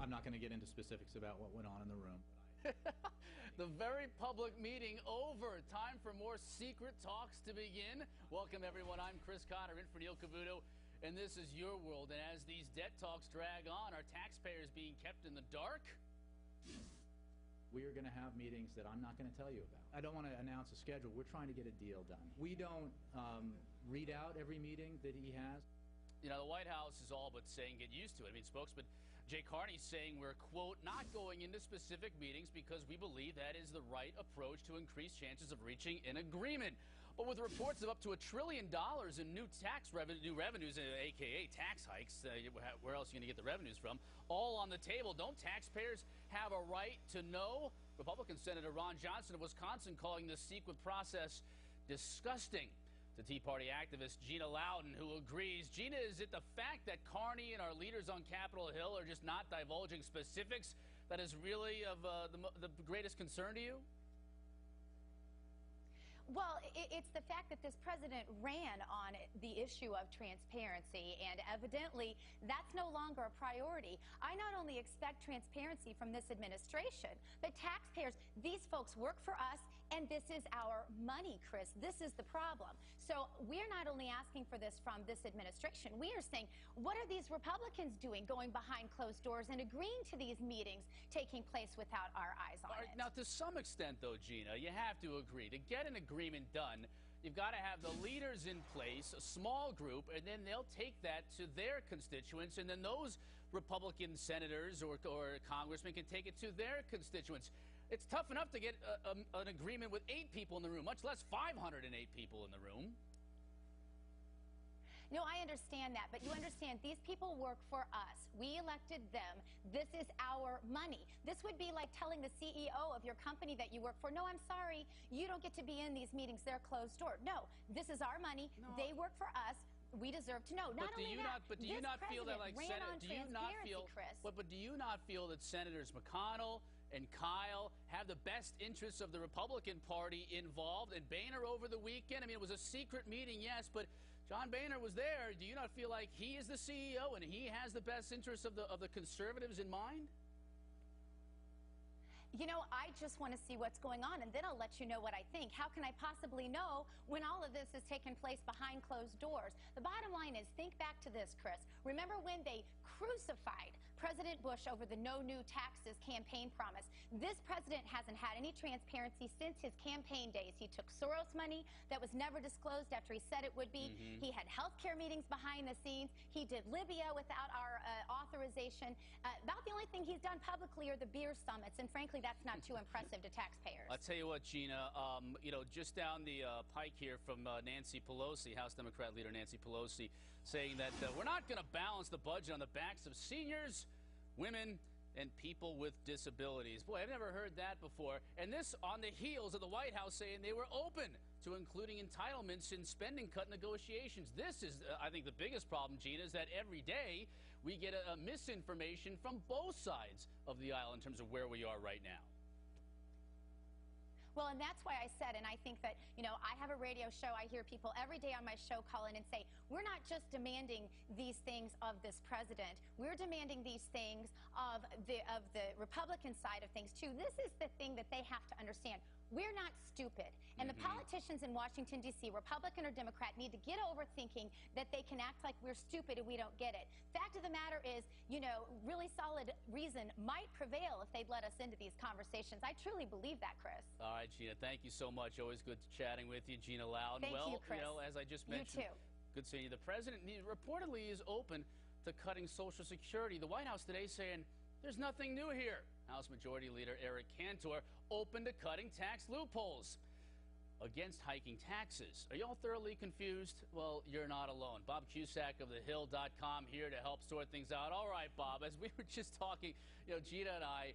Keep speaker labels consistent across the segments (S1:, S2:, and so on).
S1: I'm not going to get into specifics about what went on in the room.
S2: The very public meeting over. Time for more secret talks to begin. Welcome, everyone. I'm Chris Conner, in for Neil Cavuto, and this is your world. And as these debt talks drag on, are taxpayers being kept in the dark?
S1: We are going to have meetings that I'm not going to tell you about. I don't want to announce a schedule. We're trying to get a deal done. We don't read out every meeting that he has.
S2: You know, the White House is all but saying get used to it. I mean, spokesman Jay Carney saying we're, quote, not going into specific meetings because we believe that is the right approach to increase chances of reaching an agreement. But with reports of up to $1 trillion in new revenues, a.k.a. tax hikes, where else are you going to get the revenues from, all on the table, don't taxpayers have a right to know? Republican Senator Ron Johnson of Wisconsin calling the CEQA process disgusting. The Tea Party activist Gina Loudon, who agrees. Gina, is it the fact that Carney and our leaders on Capitol Hill are just not divulging specifics that is really of the greatest concern to you?
S3: Well, it's the fact that this president ran on the issue of transparency, and evidently that's no longer a priority. I not only expect transparency from this administration, but taxpayers, these folks work for us, and this is our money, Chris. This is the problem. So we're not only asking for this from this administration, we are saying, what are these Republicans doing, going behind closed doors and agreeing to these meetings taking place without our eyes on it?
S2: Now, to some extent, though, Gina, you have to agree. To get an agreement done, you've got to have the leaders in place, a small group, and then they'll take that to their constituents, and then those Republican senators or congressmen can take it to their constituents. It's tough enough to get an agreement with 8 people in the room, much less 508 people in the room.
S3: No, I understand that, but you understand these people work for us. We elected them. This is our money. This would be like telling the CEO of your company that you work for, no, I'm sorry, you don't get to be in these meetings. They're closed door. No, this is our money. No. They work for us. We deserve to know. Not only that,
S2: but do you not feel that, like, do you not feel,
S3: Chris?
S2: But do you not feel that Senators McConnell and Kyle have the best interests of the Republican Party involved? And Boehner over the weekend, I mean, it was a secret meeting, yes, but John Boehner was there. Do you not feel like he is the CEO and he has the best interests of the conservatives in mind?
S3: You know, I just want to see what's going on, and then I'll let you know what I think. How can I possibly know when all of this has taken place behind closed doors? The bottom line is, think back to this, Chris. Remember when they crucified President Bush over the no new taxes campaign promise? This president hasn't had any transparency since his campaign days. He took Soros money that was never disclosed after he said it would be. He had health care meetings behind the scenes. He did Libya without our authorization. About the only thing he's done publicly are the beer summits, and frankly, that's not too impressive to taxpayers.
S2: I'll tell you what, Gina, you know, just down the pike here from Nancy Pelosi, House Democrat leader Nancy Pelosi, saying that we're not going to balance the budget on the backs of seniors, women, and people with disabilities. Boy, I've never heard that before. And this on the heels of the White House saying they were open to including entitlements in spending cut negotiations. This is, I think, the biggest problem, Gina, is that every day we get a misinformation from both sides of the aisle in terms of where we are right now.
S3: Well, and that's why I said, and I think that, you know, I have a radio show. I hear people every day on my show call in and say, we're not just demanding these things of this president. We're demanding these things of the Republican side of things, too. This is the thing that they have to understand. We're not stupid. And the politicians in Washington, D.C., Republican or Democrat, need to get over thinking that they can act like we're stupid and we don't get it. Fact of the matter is, you know, really solid reason might prevail if they'd let us into these conversations. I truly believe that, Chris.
S2: All right, Gina, thank you so much. Always good chatting with you, Gina Loudon.
S3: Thank you, Chris.
S2: You know, as I just mentioned,
S3: you too.
S2: Good seeing you. The president reportedly is open to cutting Social Security. The White House today saying there's nothing new here. House Majority Leader Eric Cantor open to cutting tax loopholes against hiking taxes. Are you all thoroughly confused? Well, you're not alone. Bob Cusack of thehill.com here to help sort things out. All right, Bob, as we were just talking, you know, Gina and I,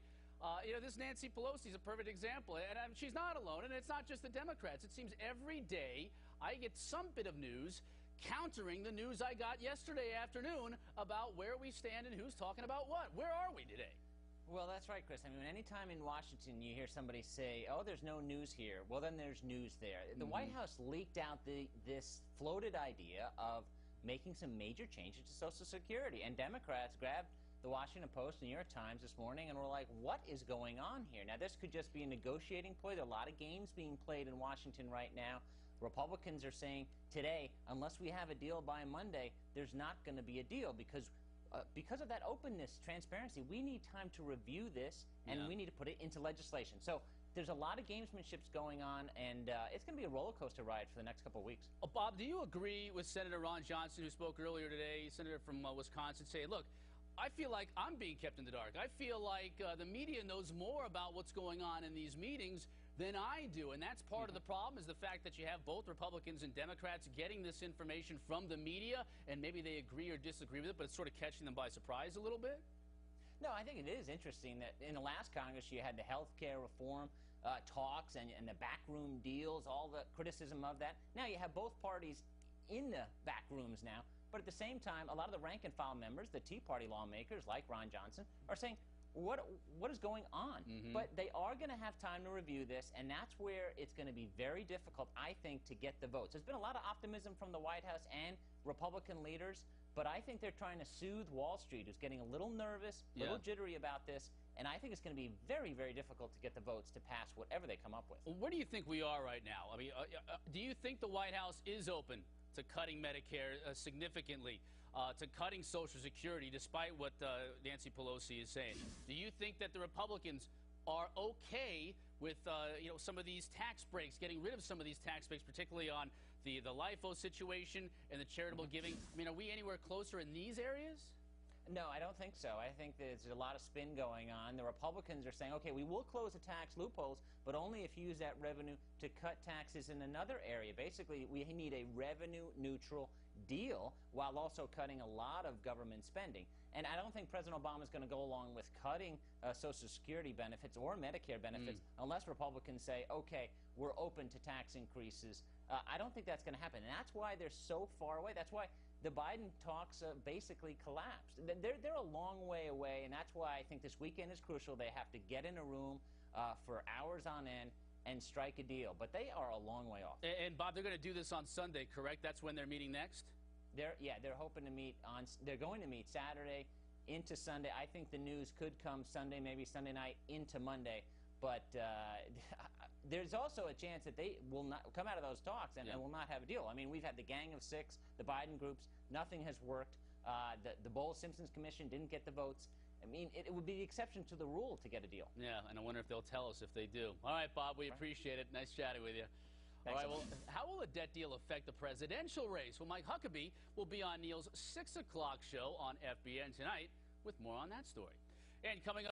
S2: you know, this Nancy Pelosi is a perfect example, and she's not alone, and it's not just the Democrats. It seems every day I get some bit of news countering the news I got yesterday afternoon about where we stand and who's talking about what. Where are we today?
S4: Well, that's right, Chris. I mean, anytime in Washington you hear somebody say, oh, there's no news here, well, then there's news there. The White House leaked out this floated idea of making some major changes to Social Security, and Democrats grabbed the Washington Post, New York Times this morning, and we're like, what is going on here? Now, this could just be a negotiating ploy. There are a lot of games being played in Washington right now. Republicans are saying today, unless we have a deal by Monday, there's not going to be a deal because of that openness, transparency. We need time to review this, and we need to put it into legislation. So there's a lot of gamesmanships going on, and it's going to be a roller coaster ride for the next couple of weeks.
S2: Bob, do you agree with Senator Ron Johnson, who spoke earlier today, senator from Wisconsin, saying, look, I feel like I'm being kept in the dark. I feel like the media knows more about what's going on in these meetings than I do. And that's part of the problem, is the fact that you have both Republicans and Democrats getting this information from the media, and maybe they agree or disagree with it, but it's sort of catching them by surprise a little bit?
S4: No, I think it is interesting that in the last Congress you had the health care reform talks and the backroom deals, all the criticism of that. Now you have both parties in the back rooms now, but at the same time, a lot of the rank-and-file members, the Tea Party lawmakers like Ron Johnson, are saying, what is going on? But they are going to have time to review this, and that's where it's going to be very difficult, I think, to get the votes. There's been a lot of optimism from the White House and Republican leaders, but I think they're trying to soothe Wall Street, who's getting a little nervous, a little jittery about this, and I think it's going to be very, very difficult to get the votes to pass whatever they come up with.
S2: Where do you think we are right now? I mean, do you think the White House is open to cutting Medicare significantly, to cutting Social Security, despite what Nancy Pelosi is saying? Do you think that the Republicans are okay with some of these tax breaks, getting rid of some of these tax breaks, particularly on the LIFO situation and the charitable giving? I mean, are we anywhere closer in these areas?
S4: No, I don't think so. I think there's a lot of spin going on. The Republicans are saying, okay, we will close the tax loopholes, but only if you use that revenue to cut taxes in another area. Basically, we need a revenue-neutral deal while also cutting a lot of government spending. And I don't think President Obama is going to go along with cutting Social Security benefits or Medicare benefits unless Republicans say, okay, we're open to tax increases. I don't think that's going to happen. And that's why they're so far away. That's why the Biden talks basically collapsed. They're a long way away, and that's why I think this weekend is crucial. They have to get in a room for hours on end and strike a deal. But they are a long way off.
S2: And Bob, they're going to do this on Sunday, correct? That's when they're meeting next?
S4: They're hoping to meet on. They're going to meet Saturday into Sunday. I think the news could come Sunday, maybe Sunday night into Monday. But there's also a chance that they will not come out of those talks and will not have a deal. I mean, we've had the Gang of Six, the Biden groups. Nothing has worked. The Bowles-Simpson Commission didn't get the votes. I mean, it would be the exception to the rule to get a deal.
S2: Yeah, and I wonder if they'll tell us if they do. All right, Bob, we appreciate it. Nice chatting with you. All right, well, how will a debt deal affect the presidential race? Well, Mike Huckabee will be on Neil's 6 o'clock show on FBN tonight with more on that story. And coming up.